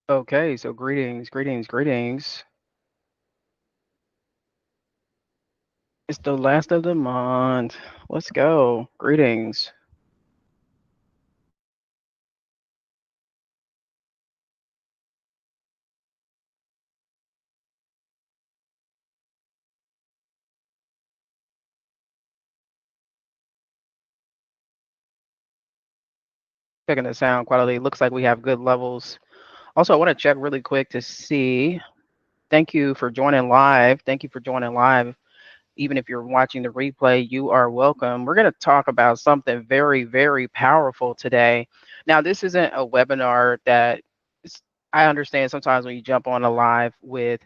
Okay, so greetings. It's the last of the month. Let's go. Greetings. Checking the sound quality. Looks like we have good levels. Also, I want to check really quick to see. Thank you for joining live. Thank you for joining live. Even if you're watching the replay, you are welcome. We're going to talk about something very, very powerful today. Now, this isn't a webinar that I understand sometimes when you jump on a live with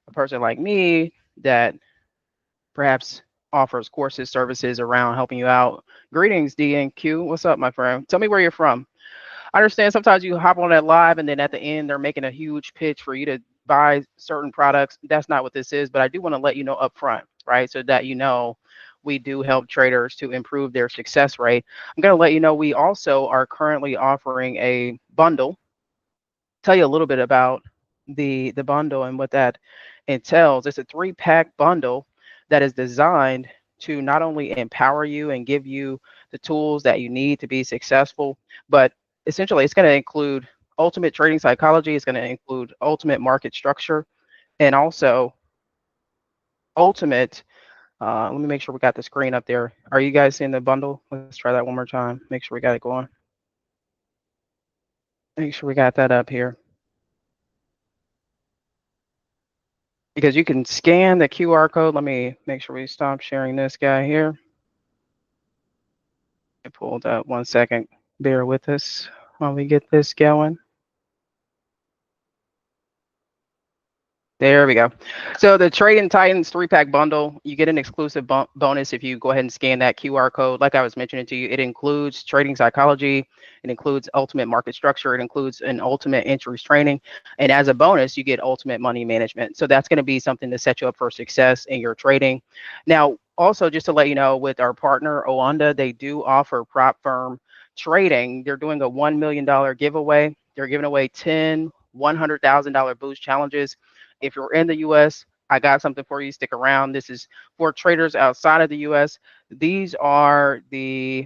a person like me that perhaps offers courses, services around helping you out. Greetings, DNQ. What's up, my friend? Tell me where you're from. I understand sometimes you hop on that live and then at the end they're making a huge pitch for you to buy certain products. That's not what this is, but I do want to let you know up front, right? So that you know we do help traders to improve their success rate. I'm going to let you know we also are currently offering a bundle. Tell you a little bit about the bundle and what that entails. It's a three-pack bundle that is designed to not only empower you and give you the tools that you need to be successful, but essentially it's going to include ultimate trading psychology, it's going to include ultimate market structure, and also ultimate let me make sure we got the screen up there. Are you guys seeing the bundle? Let's try that one more time. Make sure we got it going. Make sure we got that up here. Because you can scan the QR code. Let me make sure we stop sharing this guy here. I pulled up 1 second. Bear with us while we get this going. There we go. So the Trading Titans three-pack bundle, you get an exclusive bonus if you go ahead and scan that QR code. Like I was mentioning to you, it includes trading psychology, it includes ultimate market structure, it includes an ultimate entries training, and as a bonus, you get ultimate money management. So that's going to be something to set you up for success in your trading. Now, also just to let you know, with our partner Oanda, they do offer prop firm trading. They're doing a $1 million giveaway. They're giving away 10 $100,000 boost challenges. If you're in the US, I got something for you. Stick around. This is for traders outside of the US. These are the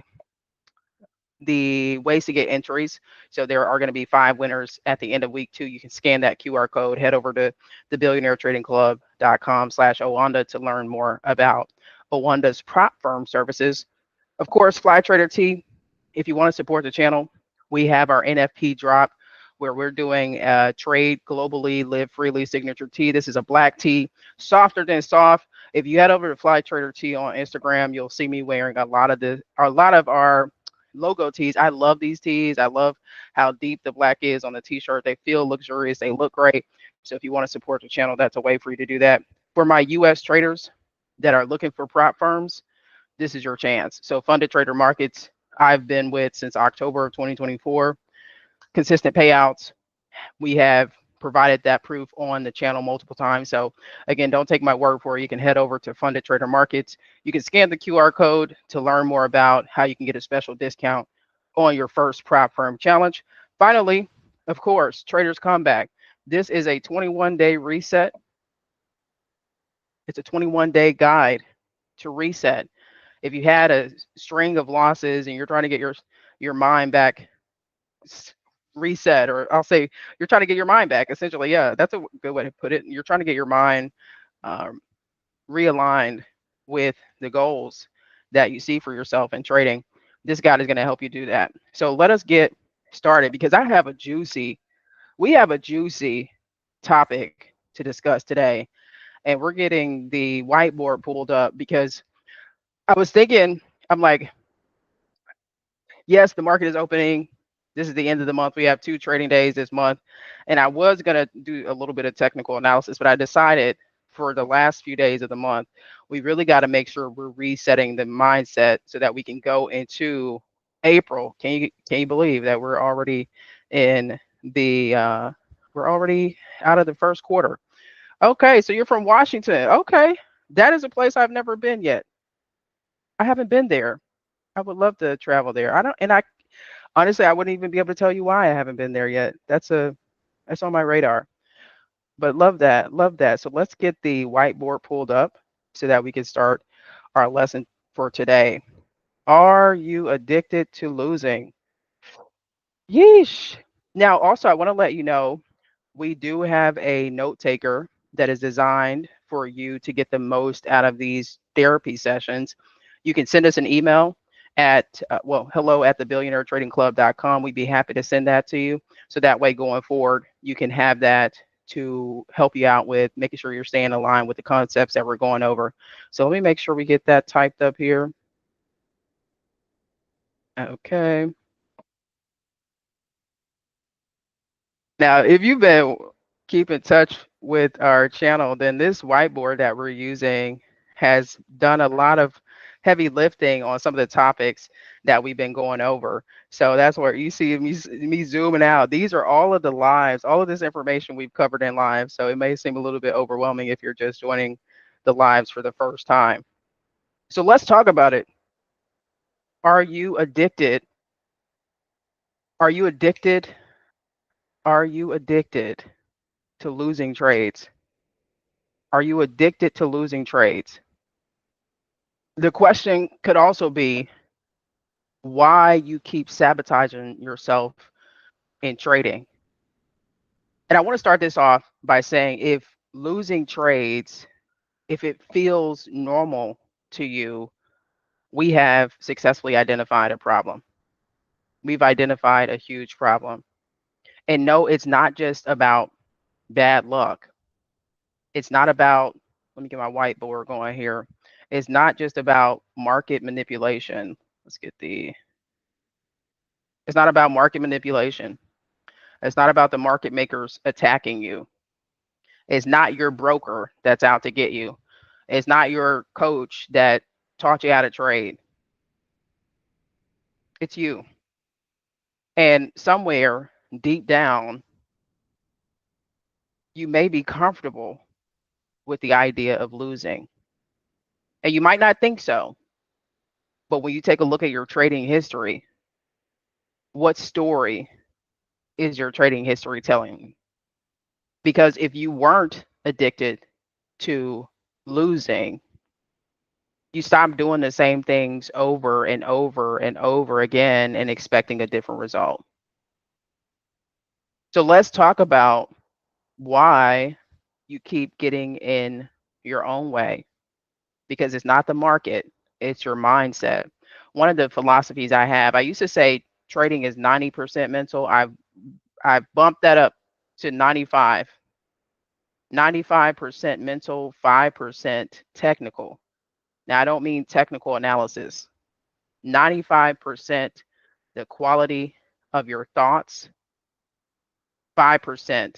ways to get entries. So there are going to be 5 winners at the end of week 2. You can scan that QR code, head over to thebillionairetradingclub.com/Owanda to learn more about Owanda's prop firm services. Of course, Fly Trader T, if you want to support the channel, we have our NFP drop where we're doing trade globally, live freely signature tea. This is a black tea, softer than soft. If you head over to Fly Trader Tea on Instagram, you'll see me wearing a lot of our logo tees. I love these tees. I love how deep the black is on the t-shirt. They feel luxurious. They look great. So if you want to support the channel, that's a way for you to do that. For my US traders that are looking for prop firms, this is your chance. So Funded Trader Markets, I've been with since October of 2024. Consistent payouts. We have provided that proof on the channel multiple times. So again, don't take my word for it. You can head over to Funded Trader Markets. You can scan the QR code to learn more about how you can get a special discount on your first prop firm challenge. Finally, of course, Traders Comeback. This is a 21-day reset. It's a 21-day guide to reset. If you had a string of losses and you're trying to get your mind back reset, or I'll say you're trying to get your mind back, essentially, yeah, that's a good way to put it. You're trying to get your mind um, realigned with the goals that you see for yourself in trading. This guide is going to help you do that. So let us get started because we have a juicy topic to discuss today, and we're getting the whiteboard pulled up because I was thinking, I'm like, yes, the market is opening. This is the end of the month. We have 2 trading days this month. And I was going to do a little bit of technical analysis, but I decided for the last few days of the month, we really got to make sure we're resetting the mindset so that we can go into April. Can you believe that we're already in the we're already out of the first quarter? Okay, so you're from Washington. Okay. That is a place I've never been yet. I haven't been there. I would love to travel there. I don't, and I honestly, I wouldn't even be able to tell you why I haven't been there yet. That's on my radar. But love that. Love that. So let's get the whiteboard pulled up so that we can start our lesson for today. Are you addicted to losing? Yeesh. Now, also, I want to let you know we do have a note taker that is designed for you to get the most out of these therapy sessions. You can send us an email at, hello at thebillionairetradingclub.com. We'd be happy to send that to you. So that way, going forward, you can have that to help you out with making sure you're staying aligned with the concepts that we're going over. So let me make sure we get that typed up here. Okay. Now, if you've been keep in touch with our channel, then this whiteboard that we're using has done a lot of heavy lifting on some of the topics that we've been going over. So that's where you see me zooming out. These are all of the lives, all of this information we've covered in live. So it may seem a little bit overwhelming if you're just joining the lives for the first time. So let's talk about it. Are you addicted? Are you addicted? Are you addicted to losing trades? Are you addicted to losing trades? The question could also be why you keep sabotaging yourself in trading. And I want to start this off by saying if losing trades, if it feels normal to you, we have successfully identified a problem. We've identified a huge problem. And no, it's not just about bad luck. It's not about, let me get my whiteboard going here. It's not just about market manipulation. Let's get the It's not about market manipulation. It's not about the market makers attacking you. It's not your broker that's out to get you. It's not your coach that taught you how to trade. It's you. And somewhere deep down, you may be comfortable with the idea of losing. And you might not think so. But when you take a look at your trading history, what story is your trading history telling? Because if you weren't addicted to losing, you stop doing the same things over and over and over again and expecting a different result. So let's talk about why you keep getting in your own way, because it's not the market, it's your mindset. One of the philosophies I have, I used to say trading is 90% mental. I've bumped that up to 95. 95% mental, 5% technical. Now, I don't mean technical analysis. 95% the quality of your thoughts, 5%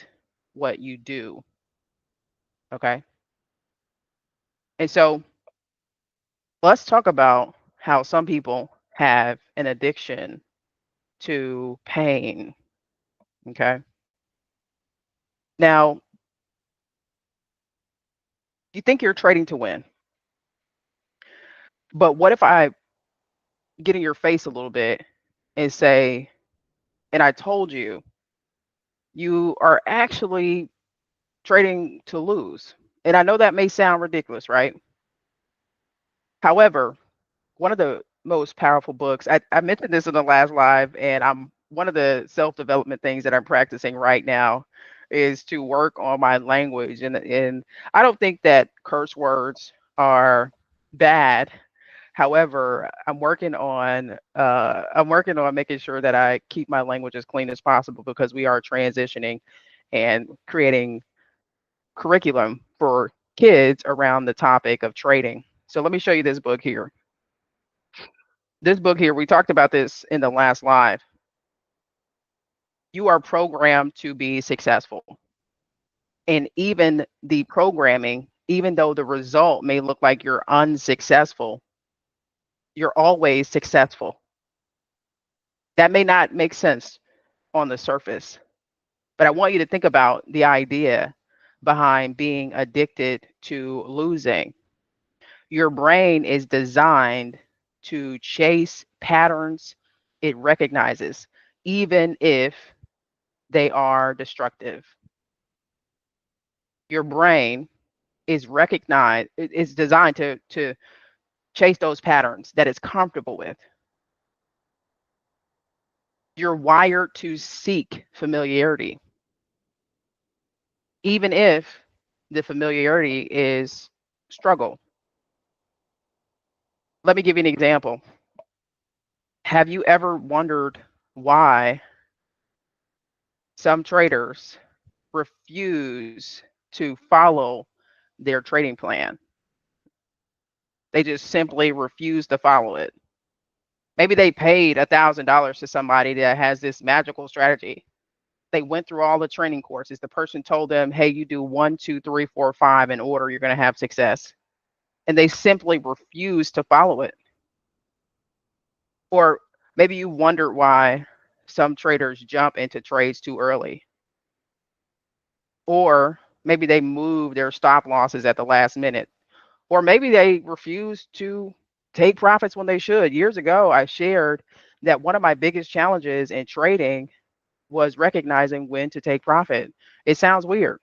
what you do. Okay. And so let's talk about how some people have an addiction to pain. Okay. Now, you think you're trading to win, but what if I get in your face a little bit and say, and I told you, you are actually trading to lose? And I know that may sound ridiculous, right? However, one of the most powerful books, I mentioned this in the last live, and I'm one of the self-development things that I'm practicing right now is to work on my language. And I don't think that curse words are bad. However, I'm working on making sure that I keep my language as clean as possible because we are transitioning and creating curriculum for kids around the topic of trading. So let me show you this book here. This book here, we talked about this in the last live. You are programmed to be successful. And even the programming, even though the result may look like you're unsuccessful, you're always successful. That may not make sense on the surface, but I want you to think about the idea behind being addicted to losing. Your brain is designed to chase patterns it recognizes, even if they are destructive. Your brain is designed to chase those patterns that it's comfortable with. You're wired to seek familiarity, even if the familiarity is struggle. Let me give you an example. Have you ever wondered why some traders refuse to follow their trading plan? They just simply refuse to follow it. Maybe they paid $1,000 to somebody that has this magical strategy. They went through all the training courses. The person told them, hey, you do 1, 2, 3, 4, 5 in order, you're going to have success. And they simply refuse to follow it. Or maybe you wondered why some traders jump into trades too early. Or maybe they move their stop losses at the last minute. Or maybe they refuse to take profits when they should. Years ago, I shared that one of my biggest challenges in trading was recognizing when to take profit. It sounds weird.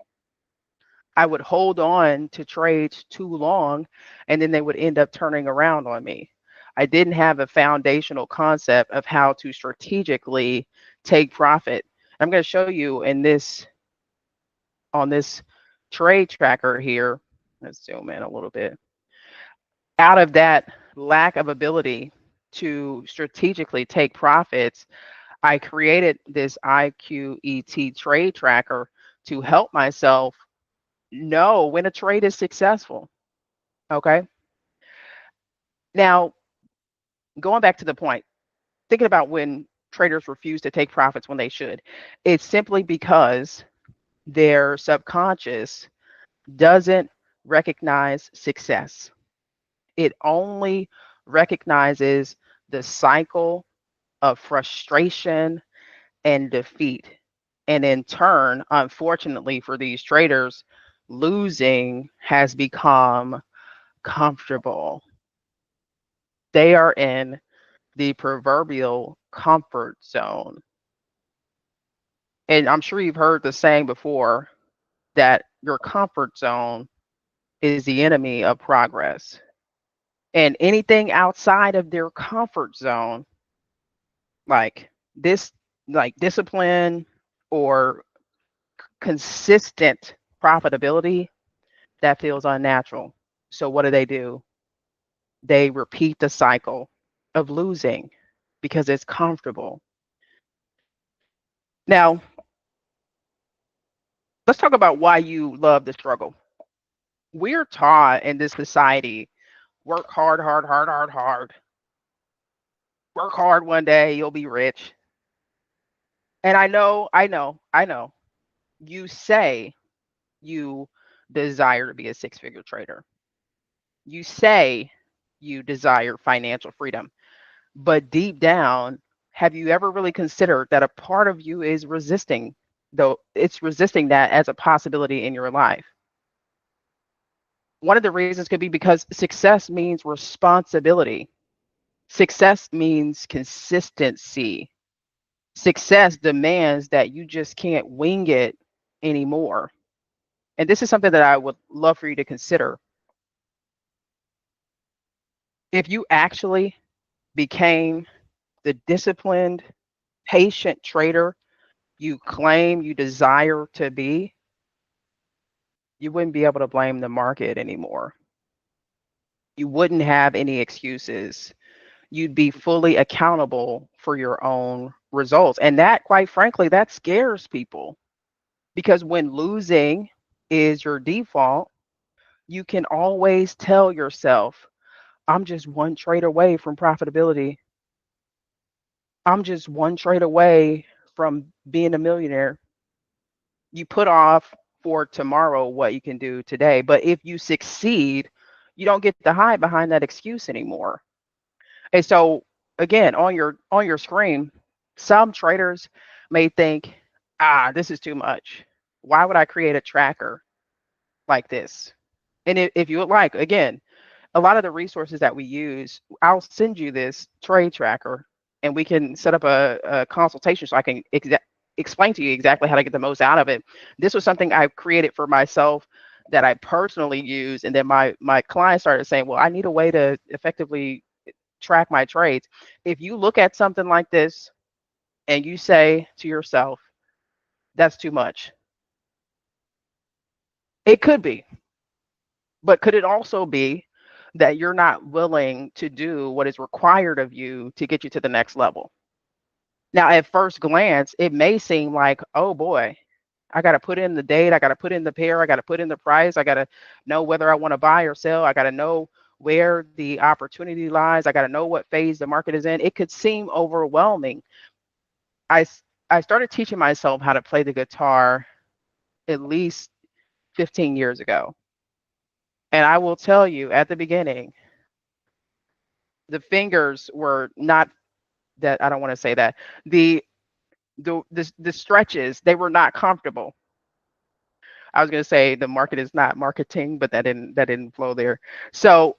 I would hold on to trades too long and then they would end up turning around on me. I didn't have a foundational concept of how to strategically take profit. I'm going to show you in this on this trade tracker here. Let's zoom in a little bit. Out of that lack of ability to strategically take profits, I created this IQET trade tracker to help myself know when a trade is successful. Okay. Now, going back to the point, thinking about when traders refuse to take profits when they should, it's simply because their subconscious doesn't recognize success. It only recognizes the cycle of frustration and defeat. And in turn, unfortunately for these traders, losing has become comfortable. They are in the proverbial comfort zone. And I'm sure you've heard the saying before that your comfort zone is the enemy of progress. And anything outside of their comfort zone, like this, like discipline or consistent profitability, that feels unnatural. So what do? They repeat the cycle of losing because it's comfortable. Now, let's talk about why you love the struggle. We're taught in this society, work hard, hard, hard, hard, hard. Work hard one day, you'll be rich. And I know. You say you desire to be a six-figure trader. You say you desire financial freedom. But deep down, have you ever really considered that a part of you is resisting, though it's resisting that as a possibility in your life? One of the reasons could be because success means responsibility. Success means consistency. Success demands that you just can't wing it anymore. And this is something that I would love for you to consider. If you actually became the disciplined, patient trader you claim you desire to be, you wouldn't be able to blame the market anymore. You wouldn't have any excuses. You'd be fully accountable for your own results. And that, quite frankly, that scares people because when losing is your default, you can always tell yourself, I'm just one trade away from profitability. I'm just one trade away from being a millionaire. You put off for tomorrow what you can do today. But if you succeed, you don't get to hide behind that excuse anymore. And so again, on your screen, some traders may think, this is too much. Why would I create a tracker like this? And if you would like, again, a lot of the resources that we use, I'll send you this trade tracker and we can set up a consultation so I can explain to you exactly how to get the most out of it. This was something I created for myself that I personally use, and then my clients started saying, "Well, I need a way to effectively track my trades." If you look at something like this and you say to yourself, "That's too much," it could be, but could it also be that you're not willing to do what is required of you to get you to the next level? Now, at first glance, it may seem like, oh boy, I got to put in the date, I got to put in the pair, I got to put in the price, I got to know whether I want to buy or sell, I got to know where the opportunity lies, I got to know what phase the market is in. It could seem overwhelming. I started teaching myself how to play the guitar at least 15 years ago. And I will tell you at the beginning, the fingers were not that, I don't want to say that. The the stretches, they were not comfortable. I was going to say the market is not marketing, but that didn't flow there. So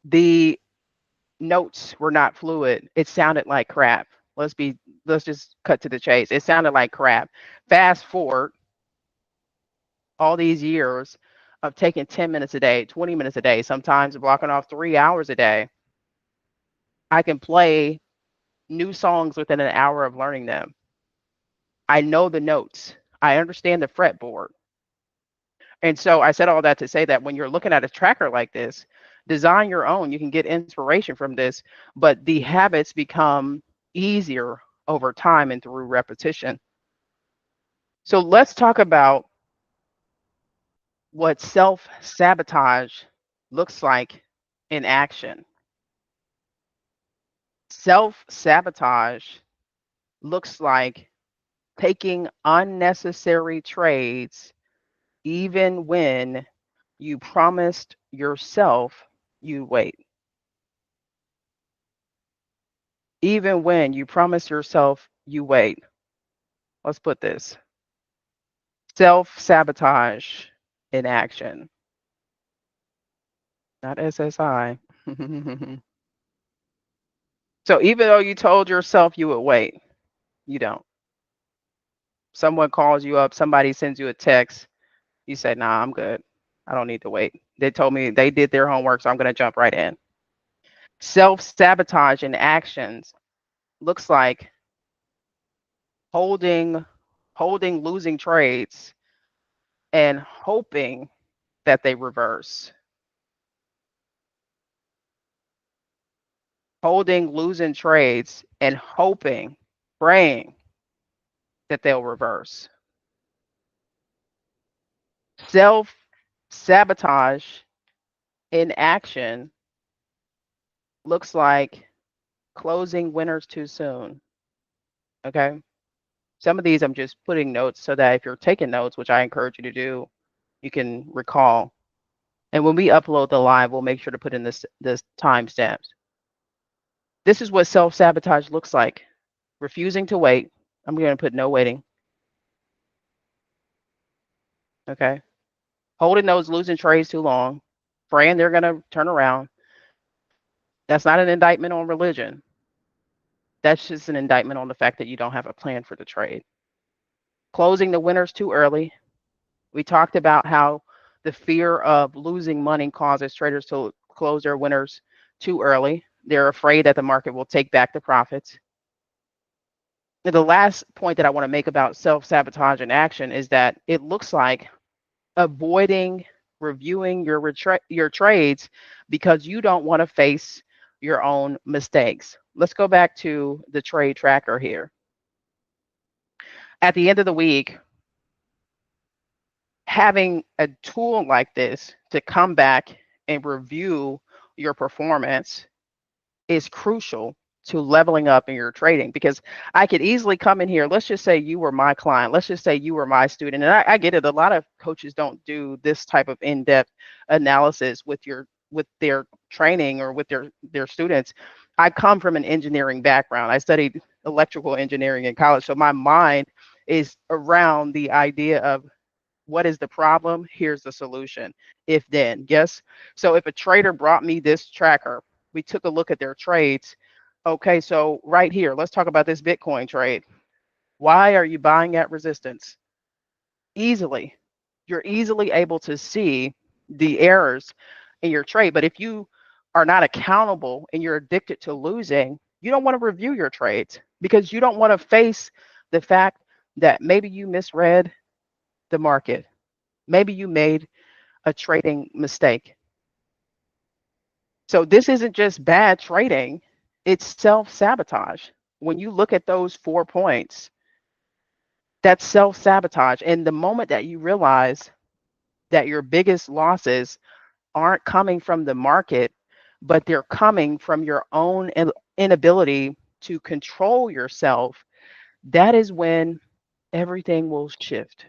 the notes were not fluid. It sounded like crap. Let's just cut to the chase. It sounded like crap. Fast forward all these years of taking 10 minutes a day, 20 minutes a day, sometimes blocking off 3 hours a day. I can play new songs within an hour of learning them. I know the notes. I understand the fretboard. And so I said all that to say that when you're looking at a tracker like this, design your own. You can get inspiration from this, but the habits become easier over time and through repetition. So let's talk about what self sabotage looks like in action. Self sabotage looks like taking unnecessary trades even when you promised yourself you wait. Even when you promise yourself you wait. Let's put this self sabotage in action, not SSI. So even though you told yourself you would wait, you don't. Someone calls you up, somebody sends you a text, you say, nah, I'm good. I don't need to wait. They told me they did their homework, so I'm going to jump right in. Self sabotage in actions looks like holding losing trades and hoping that they reverse. Holding losing trades and hoping, praying that they'll reverse. Self sabotage in action looks like closing winners too soon. Okay. Some of these I'm just putting notes so that if you're taking notes, which I encourage you to do, you can recall. And when we upload the live, we'll make sure to put in this timestamps. This is what self sabotage looks like. Refusing to wait. I'm going to put no waiting. Okay. Holding those losing trades too long, praying they're going to turn around. That's not an indictment on religion. That's just an indictment on the fact that you don't have a plan for the trade. Closing the winners too early. We talked about how the fear of losing money causes traders to close their winners too early. They're afraid that the market will take back the profits. And the last point that I want to make about self sabotage in action is that it looks like avoiding reviewing your trades because you don't want to face your own mistakes. Let's go back to the trade tracker here. At the end of the week, having a tool like this to come back and review your performance is crucial to leveling up in your trading, because I could easily come in here. Let's just say you were my client. Let's just say you were my student. And I get it. A lot of coaches don't do this type of in-depth analysis with their training or with their students. I come from an engineering background. I studied electrical engineering in college. So my mind is around the idea of what is the problem? Here's the solution. If then, yes. So if a trader brought me this tracker, we took a look at their trades. Okay, so right here, let's talk about this Bitcoin trade. Why are you buying at resistance? Easily. You're easily able to see the errors in your trade. But if you are not accountable and you're addicted to losing, you don't want to review your trades because you don't want to face the fact that maybe you misread the market. Maybe you made a trading mistake. So this isn't just bad trading, it's self-sabotage. When you look at those 4 points, that's self-sabotage. And the moment that you realize that your biggest losses aren't coming from the market, but they're coming from your own inability to control yourself, that is when everything will shift.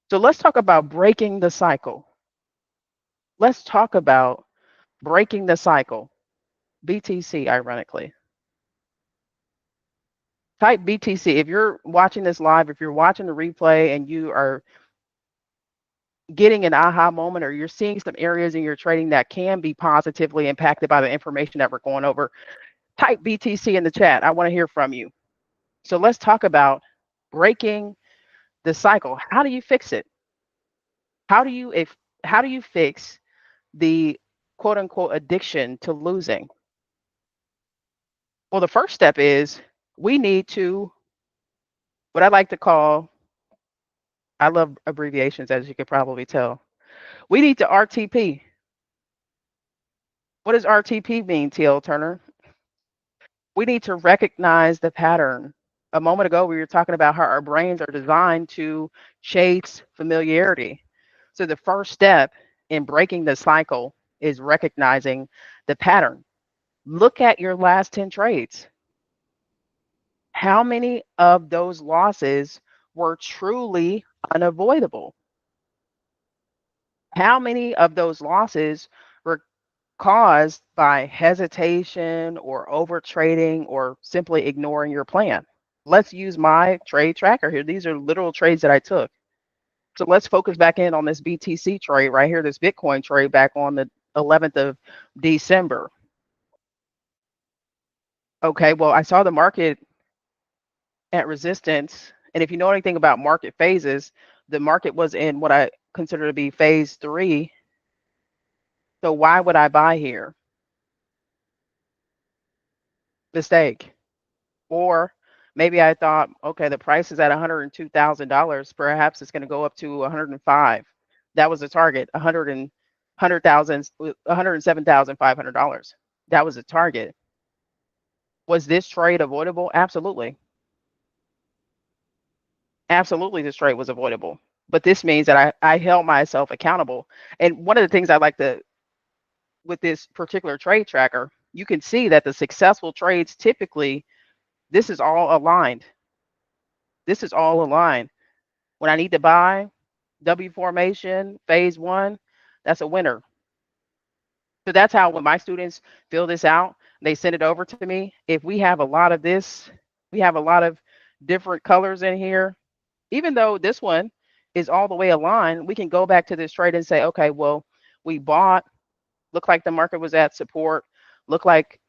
So let's talk about breaking the cycle. Let's talk about breaking the cycle. BTC, ironically. Type BTC. If you're watching this live, if you're watching the replay and you are getting an aha moment or you're seeing some areas in your trading that can be positively impacted by the information that we're going over, type BTC in the chat. I want to hear from you. So let's talk about breaking the cycle. How do you fix it? How do you fix the quote unquote addiction to losing? Well, the first step is we need to, what I like to call, I love abbreviations, as you could probably tell. We need to RTP. What does RTP mean, TL Turner? We need to recognize the pattern. A moment ago, we were talking about how our brains are designed to chase familiarity. So the first step in breaking the cycle is recognizing the pattern. Look at your last 10 trades. How many of those losses were truly unavoidable? How many of those losses were caused by hesitation or over trading or simply ignoring your plan? Let's use my trade tracker here. These are literal trades that I took. So let's focus back in on this BTC trade right here, this Bitcoin trade back on the 11th of December. Okay, well, I saw the market at resistance. And if you know anything about market phases, the market was in what I consider to be phase 3. So why would I buy here? Mistake. Or maybe I thought, okay, the price is at $102,000. Perhaps it's going to go up to 105. That was the target. $107,500. That was the target. Was this trade avoidable? Absolutely. Absolutely, this trade was avoidable. But this means that I held myself accountable. And one of the things I like to, with this particular trade tracker, you can see that the successful trades typically, this is all aligned. This is all aligned. When I need to buy, W formation, phase 1, that's a winner. So that's how when my students fill this out, they send it over to me. If we have a lot of this, we have a lot of different colors in here. Even though this one is all the way aligned, we can go back to this trade and say, okay, well, we bought, looked like the market was at support, looked like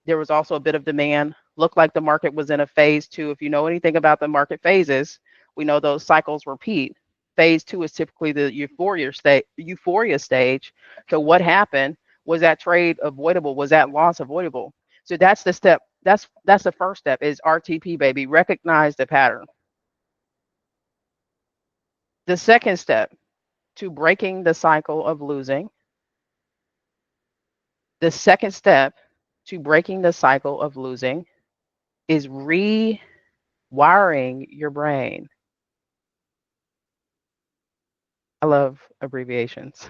there was also a bit of demand, looked like the market was in a phase 2. If you know anything about the market phases, we know those cycles repeat. Phase 2 is typically the euphoria stage. So what happened? Was that trade avoidable? Was that loss avoidable? So that's the step. That's the first step is RTP, baby. Recognize the pattern. The second step to breaking the cycle of losing, the second step to breaking the cycle of losing is rewiring your brain. I love abbreviations.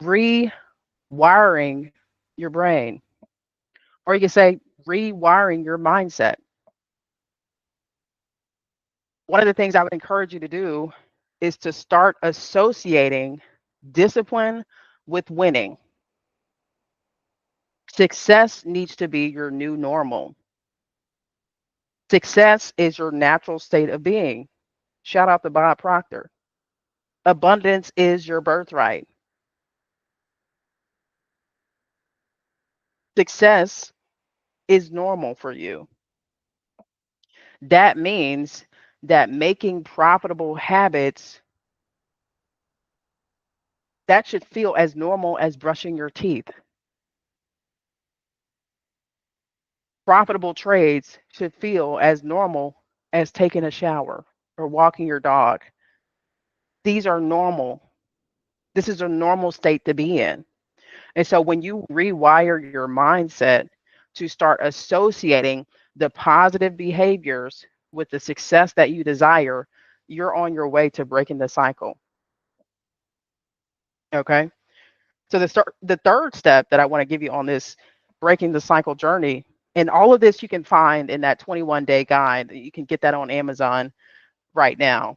Rewiring your brain. Or you can say rewiring your mindset. One of the things I would encourage you to do is to start associating discipline with winning. Success needs to be your new normal. Success is your natural state of being. Shout out to Bob Proctor. Abundance is your birthright. Success is normal for you. That means that making profitable habits, that should feel as normal as brushing your teeth. Profitable trades should feel as normal as taking a shower or walking your dog. These are normal. This is a normal state to be in. And so when you rewire your mindset to start associating the positive behaviors with the success that you desire, you're on your way to breaking the cycle. Okay. So the third step that I want to give you on this breaking the cycle journey, and all of this you can find in that 21-day guide. You can get that on Amazon right now.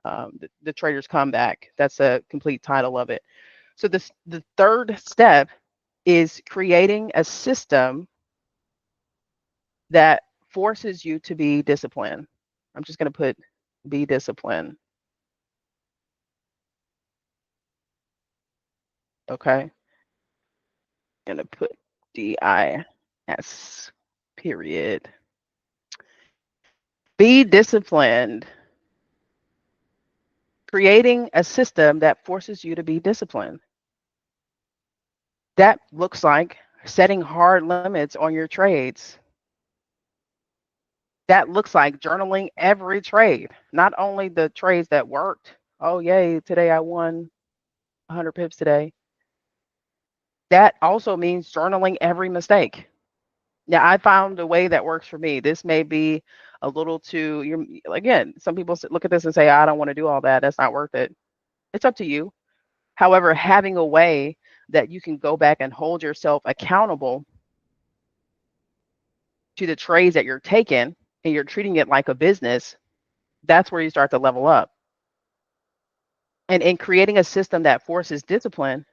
The Trader's Comeback. That's a complete title of it. So the third step is creating a system that forces you to be disciplined. I'm just going to put be disciplined. Okay. I'm going to put DIS period. Be disciplined. Creating a system that forces you to be disciplined. That looks like setting hard limits on your trades. That looks like journaling every trade, not only the trades that worked. Oh, yay, today I won 100 pips today. That also means journaling every mistake. Now, I found a way that works for me. This may be a little too, you're, again, some people look at this and say, I don't want to do all that. That's not worth it. It's up to you. However, having a way that you can go back and hold yourself accountable to the trades that you're taking and you're treating it like a business, that's where you start to level up. And in creating a system that forces discipline,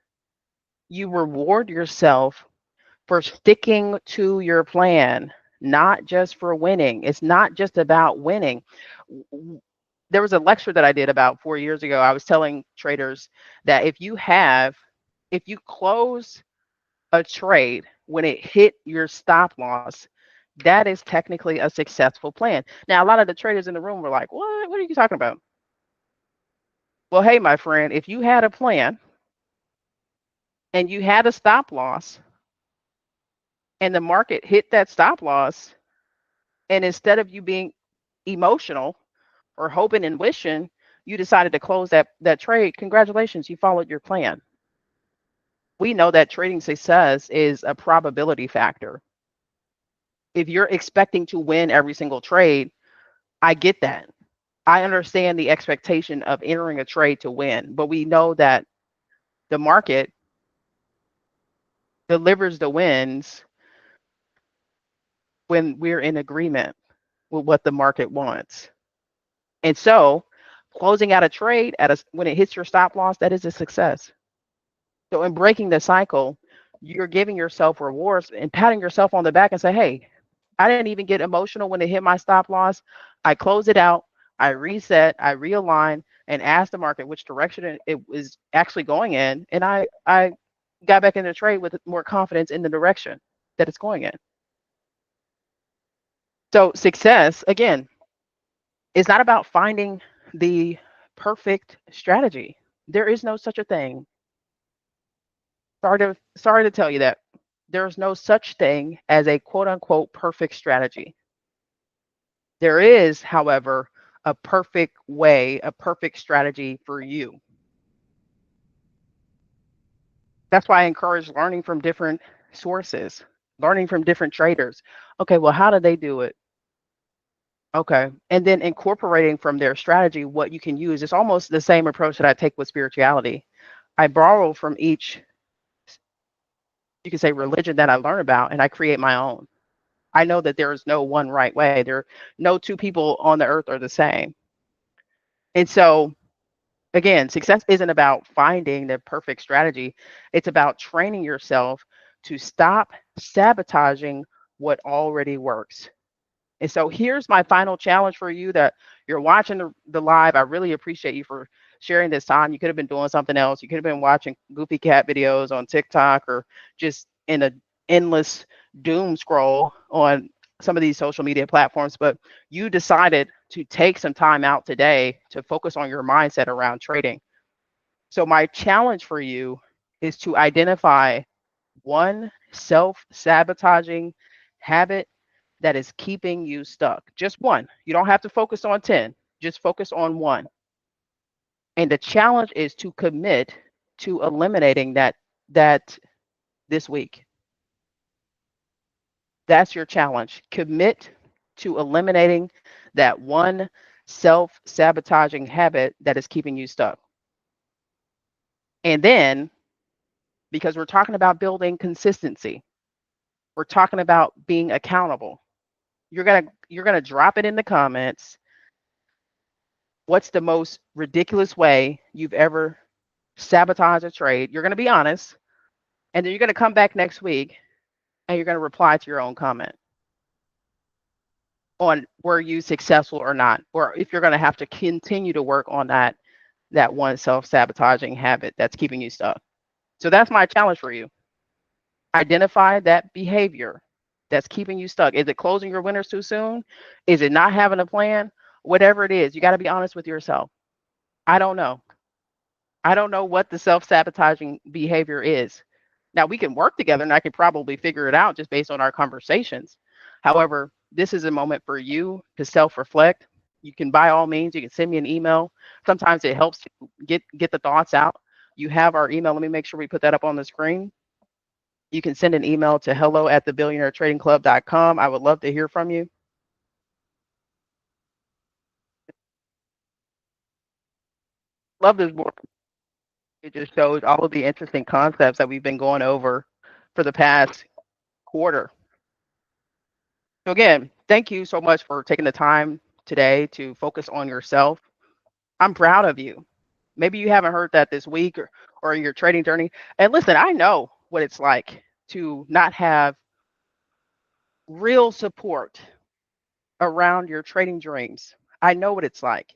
you reward yourself for sticking to your plan, not just for winning. It's not just about winning. There was a lecture that I did about 4 years ago. I was telling traders that if you close a trade when it hit your stop loss, that is technically a successful plan. Now, a lot of the traders in the room were like, what? What are you talking about? Well, hey, my friend, if you had a plan and you had a stop loss and the market hit that stop loss, and instead of you being emotional or hoping and wishing, you decided to close that trade, congratulations, you followed your plan. We know that trading success is a probability factor. If you're expecting to win every single trade, I get that. I understand the expectation of entering a trade to win, but we know that the market delivers the wins when we're in agreement with what the market wants. And so closing out a trade when it hits your stop loss, that is a success. So in breaking the cycle, you're giving yourself rewards and patting yourself on the back and say, hey, I didn't even get emotional when it hit my stop loss. I closed it out, I reset, I realign, and asked the market which direction it was actually going in. And I got back in the trade with more confidence in the direction that it's going in. So success, again, is not about finding the perfect strategy. There is no such a thing. Sorry to tell you that there's no such thing as a quote unquote perfect strategy. There is, however, a perfect way, a perfect strategy for you. That's why I encourage learning from different sources, learning from different traders. Okay, well, how do they do it? Okay. And then incorporating from their strategy what you can use. It's almost the same approach that I take with spirituality. I borrow from each, you could say, religion that I learn about, and I create my own. I know that there is no one right way. There no two people on the earth are the same. And so again, success isn't about finding the perfect strategy. It's about training yourself to stop sabotaging what already works. And so here's my final challenge for you that you're watching the live. I really appreciate you for sharing this time. You could have been doing something else. You could have been watching goofy cat videos on TikTok or just in a endless doom scroll on some of these social media platforms, but you decided to take some time out today to focus on your mindset around trading. So my challenge for you is to identify one self-sabotaging habit that is keeping you stuck. Just one. You don't have to focus on 10. Just focus on one. And the challenge is to commit to eliminating that this week. That's your challenge. Commit to eliminating that one self-sabotaging habit that is keeping you stuck. And then, because we're talking about building consistency, we're talking about being accountable. You're gonna drop it in the comments. What's the most ridiculous way you've ever sabotaged a trade? You're gonna be honest, and then you're gonna come back next week and you're gonna reply to your own comment on were you successful or not, or if you're gonna have to continue to work on that one self-sabotaging habit that's keeping you stuck. So that's my challenge for you. Identify that behavior that's keeping you stuck. Is it closing your winners too soon? Is it not having a plan? Whatever it is, you got to be honest with yourself. I don't know. I don't know what the self-sabotaging behavior is. Now we can work together and I can probably figure it out just based on our conversations. However, this is a moment for you to self-reflect. You can by all means, you can send me an email. Sometimes it helps to get the thoughts out. You have our email. Let me make sure we put that up on the screen. You can send an email to hello@thebillionairetradingclub.com. I would love to hear from you. Love this board. It just shows all of the interesting concepts that we've been going over for the past quarter. So again, thank you so much for taking the time today to focus on yourself. I'm proud of you. Maybe you haven't heard that this week or in your trading journey. And listen, I know what it's like to not have real support around your trading dreams. I know what it's like.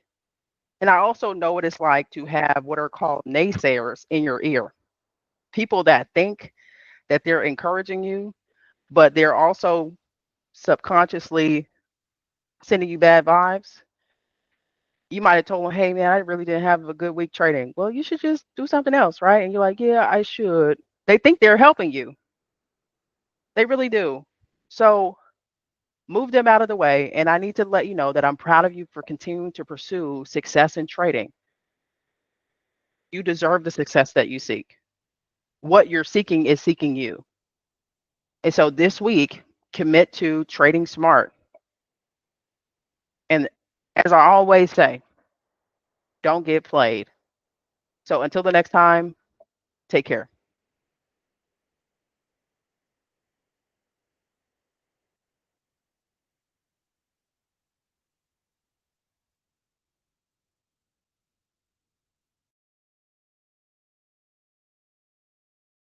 And I also know what it's like to have what are called naysayers in your ear. People that think that they're encouraging you, but they're also subconsciously sending you bad vibes. You might have told them, hey, man, I really didn't have a good week trading. Well, you should just do something else, right? And you're like, yeah, I should. They think they're helping you. They really do. So move them out of the way. And I need to let you know that I'm proud of you for continuing to pursue success in trading. You deserve the success that you seek. What you're seeking is seeking you. And so this week, commit to trading smart. And as I always say, don't get played. So until the next time, take care.